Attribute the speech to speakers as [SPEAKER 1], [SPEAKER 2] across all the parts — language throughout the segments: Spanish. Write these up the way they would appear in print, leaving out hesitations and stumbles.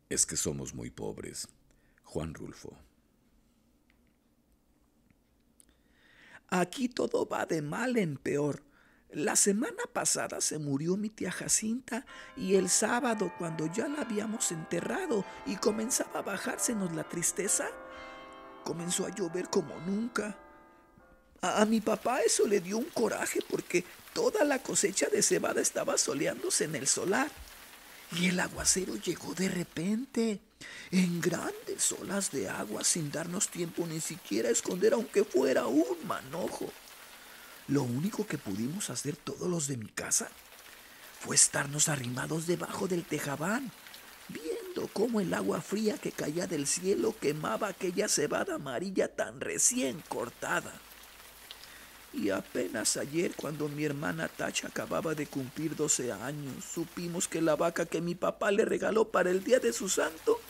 [SPEAKER 1] Es que somos muy pobres. Juan Rulfo.
[SPEAKER 2] Aquí todo va de mal en peor. La semana pasada se murió mi tía Jacinta y el sábado, cuando ya la habíamos enterrado y comenzaba a bajársenos la tristeza, comenzó a llover como nunca. A mi papá eso le dio un coraje porque toda la cosecha de cebada estaba soleándose en el solar. Y el aguacero llegó de repente, en grandes olas de agua, sin darnos tiempo ni siquiera a esconder aunque fuera un manojo. Lo único que pudimos hacer todos los de mi casa fue estarnos arrimados debajo del tejabán, viendo cómo el agua fría que caía del cielo quemaba aquella cebada amarilla tan recién cortada. Y apenas ayer, cuando mi hermana Tacha acababa de cumplir 12 años, supimos que la vaca que mi papá le regaló para el día de su santo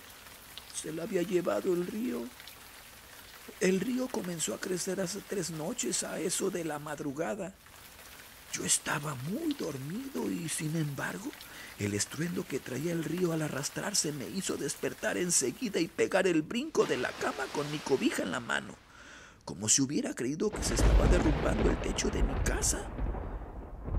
[SPEAKER 2] se la había llevado el río. El río comenzó a crecer hace 3 noches, a eso de la madrugada. Yo estaba muy dormido y, sin embargo, el estruendo que traía el río al arrastrarse me hizo despertar enseguida y pegar el brinco de la cama con mi cobija en la mano, como si hubiera creído que se estaba derrumbando el techo de mi casa.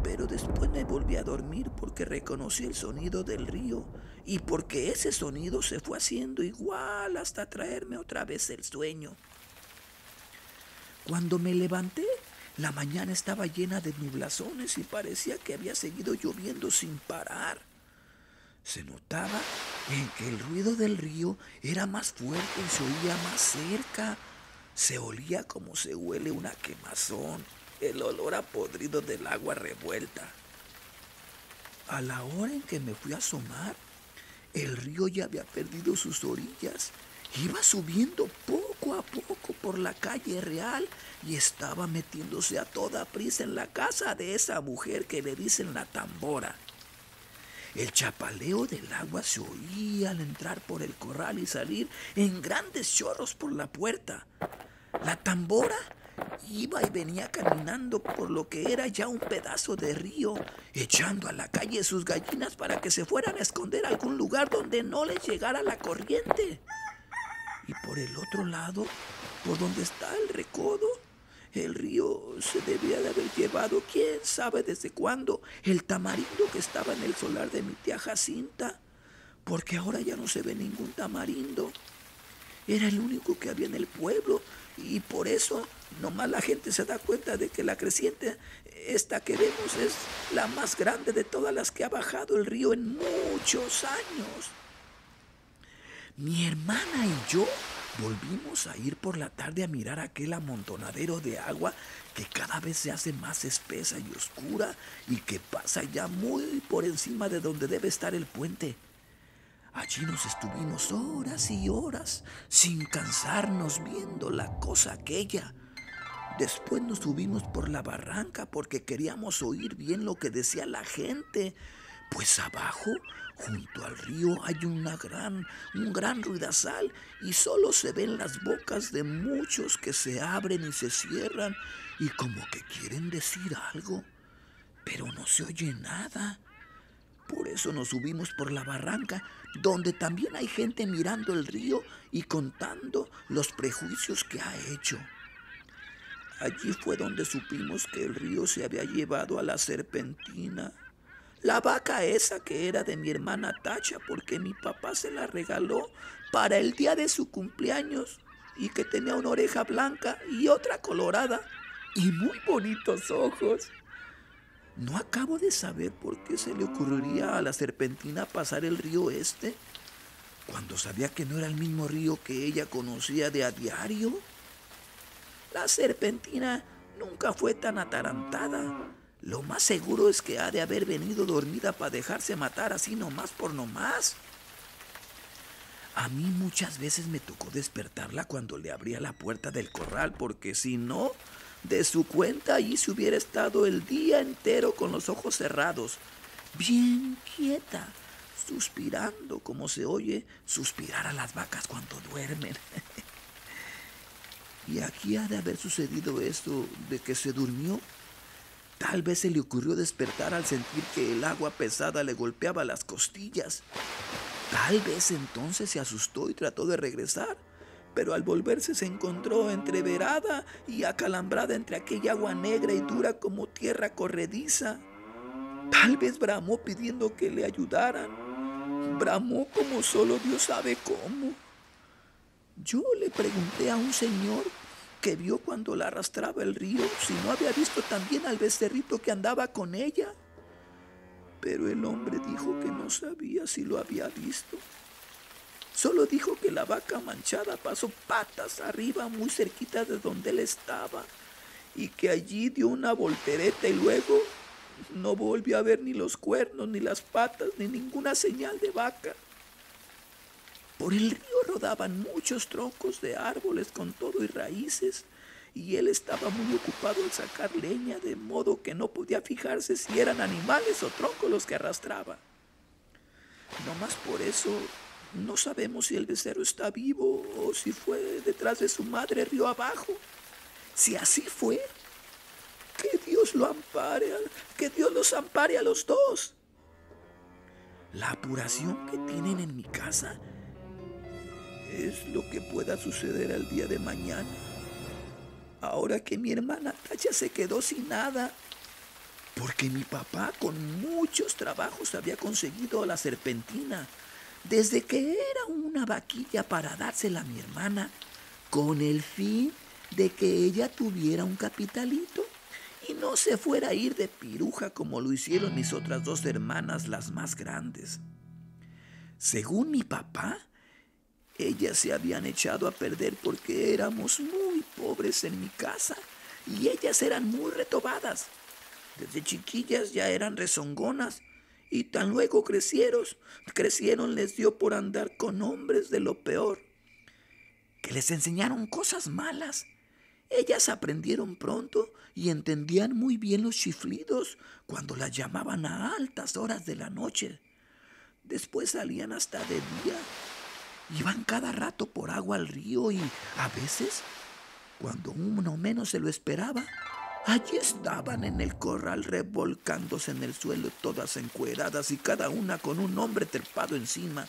[SPEAKER 2] Pero después me volví a dormir porque reconocí el sonido del río y porque ese sonido se fue haciendo igual hasta traerme otra vez el sueño. Cuando me levanté, la mañana estaba llena de nublazones y parecía que había seguido lloviendo sin parar. Se notaba en que el ruido del río era más fuerte y se oía más cerca. Se olía como se huele una quemazón, el olor a podrido del agua revuelta. A la hora en que me fui a asomar, el río ya había perdido sus orillas. Iba subiendo poco a poco por la calle real y estaba metiéndose a toda prisa en la casa de esa mujer que le dicen la tambora. El chapaleo del agua se oía al entrar por el corral y salir en grandes chorros por la puerta. La tambora iba y venía caminando por lo que era ya un pedazo de río, echando a la calle sus gallinas para que se fueran a esconder a algún lugar donde no les llegara la corriente. Y por el otro lado, por donde está el recodo, el río se debía de haber llevado, quién sabe desde cuándo, el tamarindo que estaba en el solar de mi tía Jacinta, porque ahora ya no se ve ningún tamarindo. Era el único que había en el pueblo y por eso nomás la gente se da cuenta de que la creciente, esta que vemos, es la más grande de todas las que ha bajado el río en muchos años. Mi hermana y yo volvimos a ir por la tarde a mirar aquel amontonadero de agua que cada vez se hace más espesa y oscura y que pasa ya muy por encima de donde debe estar el puente. Allí nos estuvimos horas y horas sin cansarnos viendo la cosa aquella. Después nos subimos por la barranca porque queríamos oír bien lo que decía la gente. Pues abajo, junto al río, hay un gran ruidazal y solo se ven las bocas de muchos que se abren y se cierran y como que quieren decir algo, pero no se oye nada. Por eso nos subimos por la barranca, donde también hay gente mirando el río y contando los prejuicios que ha hecho. Allí fue donde supimos que el río se había llevado a la serpentina, la vaca esa que era de mi hermana Tacha, porque mi papá se la regaló para el día de su cumpleaños y que tenía una oreja blanca y otra colorada y muy bonitos ojos. No acabo de saber por qué se le ocurriría a la serpentina pasar el río este, cuando sabía que no era el mismo río que ella conocía de a diario. La serpentina nunca fue tan atarantada. Lo más seguro es que ha de haber venido dormida para dejarse matar así nomás por nomás. A mí muchas veces me tocó despertarla cuando le abría la puerta del corral, porque si no, de su cuenta allí se hubiera estado el día entero con los ojos cerrados, bien quieta, suspirando como se oye suspirar a las vacas cuando duermen. Y aquí ha de haber sucedido esto de que se durmió. Tal vez se le ocurrió despertar al sentir que el agua pesada le golpeaba las costillas. Tal vez entonces se asustó y trató de regresar, pero al volverse se encontró entreverada y acalambrada entre aquella agua negra y dura como tierra corrediza. Tal vez bramó pidiendo que le ayudaran. Bramó como solo Dios sabe cómo. Yo le pregunté a un señor que vio cuando la arrastraba el río si no había visto también al becerrito que andaba con ella. Pero el hombre dijo que no sabía si lo había visto. Solo dijo que la vaca manchada pasó patas arriba muy cerquita de donde él estaba y que allí dio una voltereta y luego no volvió a ver ni los cuernos, ni las patas, ni ninguna señal de vaca. Por el río rodaban muchos troncos de árboles con todo y raíces, y él estaba muy ocupado en sacar leña, de modo que no podía fijarse si eran animales o troncos los que arrastraba. No más por eso no sabemos si el becerro está vivo o si fue detrás de su madre río abajo. Si así fue, que Dios lo ampare, que Dios los ampare a los dos. La apuración que tienen en mi casa es lo que pueda suceder el día de mañana. Ahora que mi hermana Tacha se quedó sin nada, porque mi papá con muchos trabajos había conseguido la serpentina, desde que era una vaquilla para dársela a mi hermana, con el fin de que ella tuviera un capitalito y no se fuera a ir de piruja como lo hicieron mis otras dos hermanas, las más grandes. Según mi papá, ellas se habían echado a perder porque éramos muy pobres en mi casa y ellas eran muy retobadas. Desde chiquillas ya eran rezongonas y tan luego crecieron les dio por andar con hombres de lo peor, que les enseñaron cosas malas. Ellas aprendieron pronto y entendían muy bien los chiflidos cuando las llamaban a altas horas de la noche. Después salían hasta de día. Iban cada rato por agua al río y a veces, cuando uno menos se lo esperaba, allí estaban en el corral revolcándose en el suelo todas encueradas y cada una con un hombre trepado encima.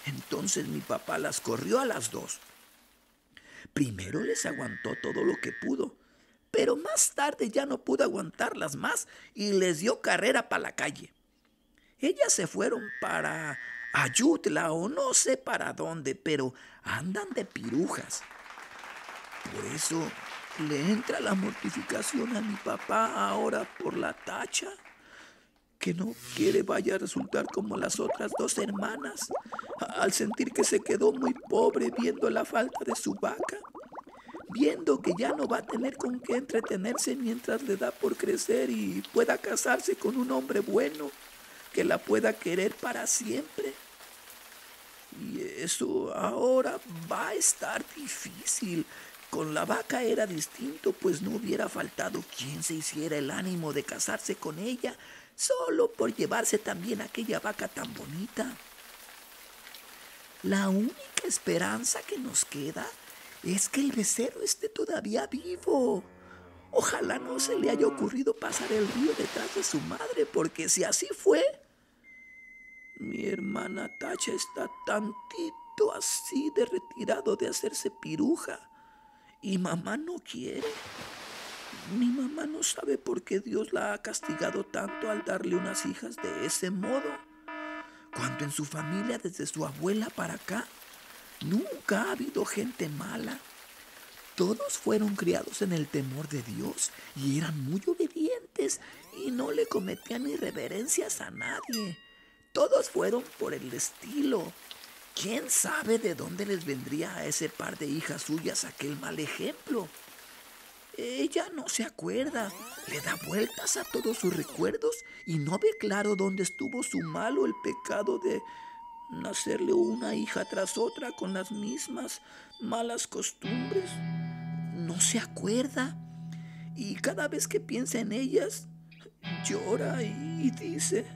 [SPEAKER 2] Entonces mi papá las corrió a las dos. Primero les aguantó todo lo que pudo, pero más tarde ya no pudo aguantarlas más y les dio carrera para la calle. Ellas se fueron para Ayutla o no sé para dónde, pero andan de pirujas. Por eso le entra la mortificación a mi papá ahora por la Tacha, que no quiere vaya a resultar como las otras dos hermanas, al sentir que se quedó muy pobre viendo la falta de su vaca, viendo que ya no va a tener con qué entretenerse mientras le da por crecer y pueda casarse con un hombre bueno que la pueda querer para siempre. Y eso ahora va a estar difícil. Con la vaca era distinto, pues no hubiera faltado quien se hiciera el ánimo de casarse con ella, solo por llevarse también aquella vaca tan bonita. La única esperanza que nos queda es que el becerro esté todavía vivo. Ojalá no se le haya ocurrido pasar el río detrás de su madre, porque si así fue, mi hermana Tacha está tantito así de retirado de hacerse piruja. Y mamá no quiere. Mi mamá no sabe por qué Dios la ha castigado tanto al darle unas hijas de ese modo, cuando en su familia desde su abuela para acá nunca ha habido gente mala. Todos fueron criados en el temor de Dios y eran muy obedientes y no le cometían irreverencias a nadie. Todos fueron por el estilo. ¿Quién sabe de dónde les vendría a ese par de hijas suyas aquel mal ejemplo? Ella no se acuerda, le da vueltas a todos sus recuerdos y no ve claro dónde estuvo su mal o el pecado de nacerle una hija tras otra con las mismas malas costumbres. No se acuerda y cada vez que piensa en ellas llora y dice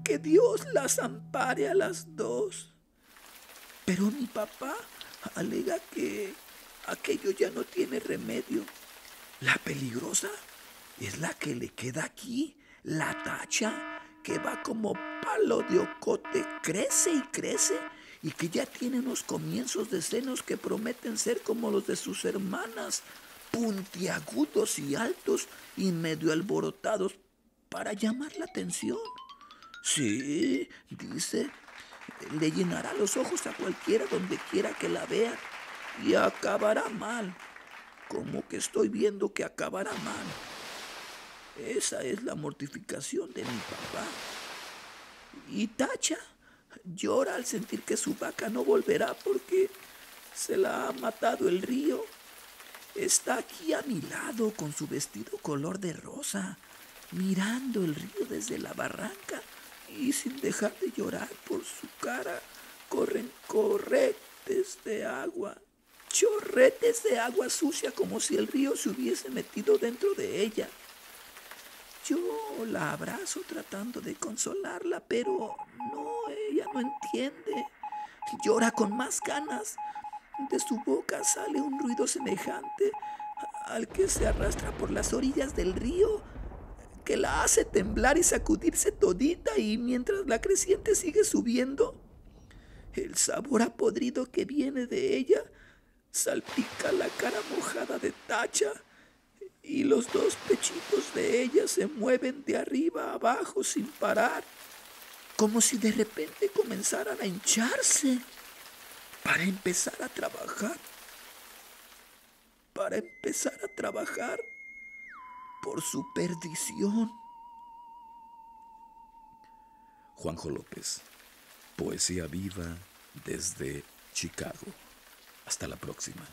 [SPEAKER 2] que Dios las ampare a las dos. Pero mi papá alega que aquello ya no tiene remedio. La peligrosa es la que le queda aquí, la Tacha, que va como palo de ocote, crece y crece, y que ya tiene unos comienzos de senos que prometen ser como los de sus hermanas, puntiagudos y altos y medio alborotados para llamar la atención. Sí, dice, le llenará los ojos a cualquiera donde quiera que la vea y acabará mal, como que estoy viendo que acabará mal. Esa es la mortificación de mi papá. Y Tacha llora al sentir que su vaca no volverá porque se la ha matado el río. Está aquí a mi lado con su vestido color de rosa, mirando el río desde la barranca, y sin dejar de llorar por su cara corren corretes de agua, chorretes de agua sucia, como si el río se hubiese metido dentro de ella. Yo la abrazo tratando de consolarla, pero no, ella no entiende. Llora con más ganas. De su boca sale un ruido semejante al que se arrastra por las orillas del río, que la hace temblar y sacudirse todita, y mientras la creciente sigue subiendo, el sabor a podrido que viene de ella salpica la cara mojada de Tacha, y los dos pechitos de ella se mueven de arriba a abajo sin parar, como si de repente comenzaran a hincharse para empezar a trabajar, por su perdición.
[SPEAKER 1] Juanjo López, poesía viva desde Chicago. Hasta la próxima.